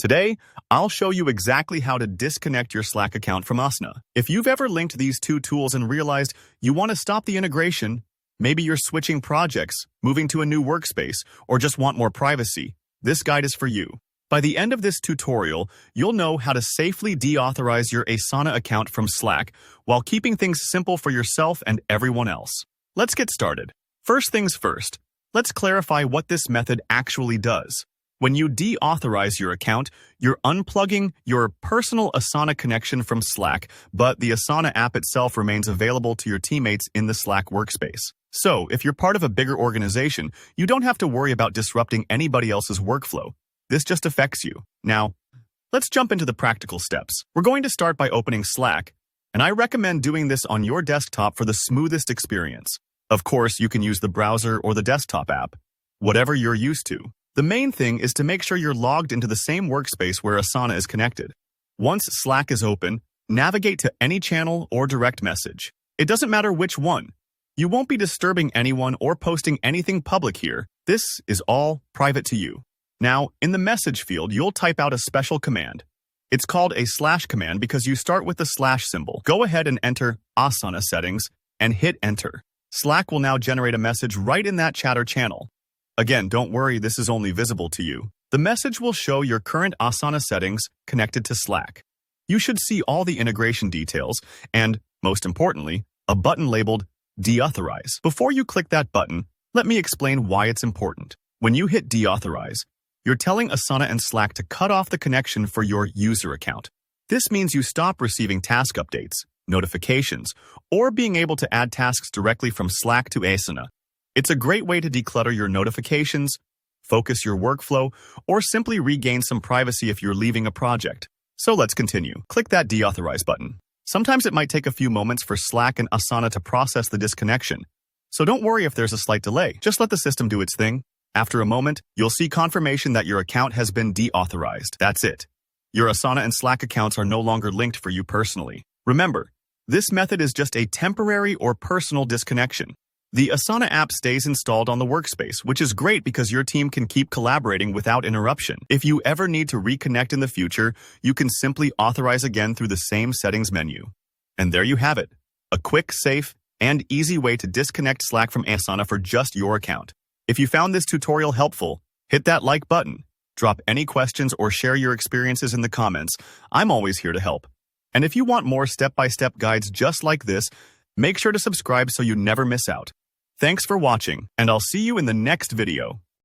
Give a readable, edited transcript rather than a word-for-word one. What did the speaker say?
Today, I'll show you exactly how to disconnect your Slack account from Asana. If you've ever linked these two tools and realized you want to stop the integration, maybe you're switching projects, moving to a new workspace, or just want more privacy, this guide is for you. By the end of this tutorial, you'll know how to safely deauthorize your Asana account from Slack while keeping things simple for yourself and everyone else. Let's get started. First things first, let's clarify what this method actually does. When you deauthorize your account, you're unplugging your personal Asana connection from Slack, but the Asana app itself remains available to your teammates in the Slack workspace. So, if you're part of a bigger organization, you don't have to worry about disrupting anybody else's workflow. This just affects you. Now, let's jump into the practical steps. We're going to start by opening Slack, and I recommend doing this on your desktop for the smoothest experience. Of course, you can use the browser or the desktop app, whatever you're used to. The main thing is to make sure you're logged into the same workspace where Asana is connected. Once Slack is open, navigate to any channel or direct message. It doesn't matter which one. You won't be disturbing anyone or posting anything public here. This is all private to you. Now, in the message field, you'll type out a special command. It's called a slash command because you start with the slash symbol. Go ahead and enter Asana settings and hit enter. Slack will now generate a message right in that chatter channel. Again, don't worry, this is only visible to you. The message will show your current Asana settings connected to Slack. You should see all the integration details and, most importantly, a button labeled Deauthorize. Before you click that button, let me explain why it's important. When you hit Deauthorize, you're telling Asana and Slack to cut off the connection for your user account. This means you stop receiving task updates, notifications, or being able to add tasks directly from Slack to Asana. It's a great way to declutter your notifications, focus your workflow, or simply regain some privacy if you're leaving a project. So let's continue. Click that Deauthorize button. Sometimes it might take a few moments for Slack and Asana to process the disconnection. So don't worry if there's a slight delay. Just let the system do its thing. After a moment, you'll see confirmation that your account has been deauthorized. That's it. Your Asana and Slack accounts are no longer linked for you personally. Remember, this method is just a temporary or personal disconnection. The Asana app stays installed on the workspace, which is great because your team can keep collaborating without interruption. If you ever need to reconnect in the future, you can simply authorize again through the same settings menu. And there you have it, a quick, safe, and easy way to disconnect Slack from Asana for just your account. If you found this tutorial helpful, hit that like button, drop any questions or share your experiences in the comments. I'm always here to help. And if you want more step-by-step guides just like this, make sure to subscribe so you never miss out. Thanks for watching, and I'll see you in the next video.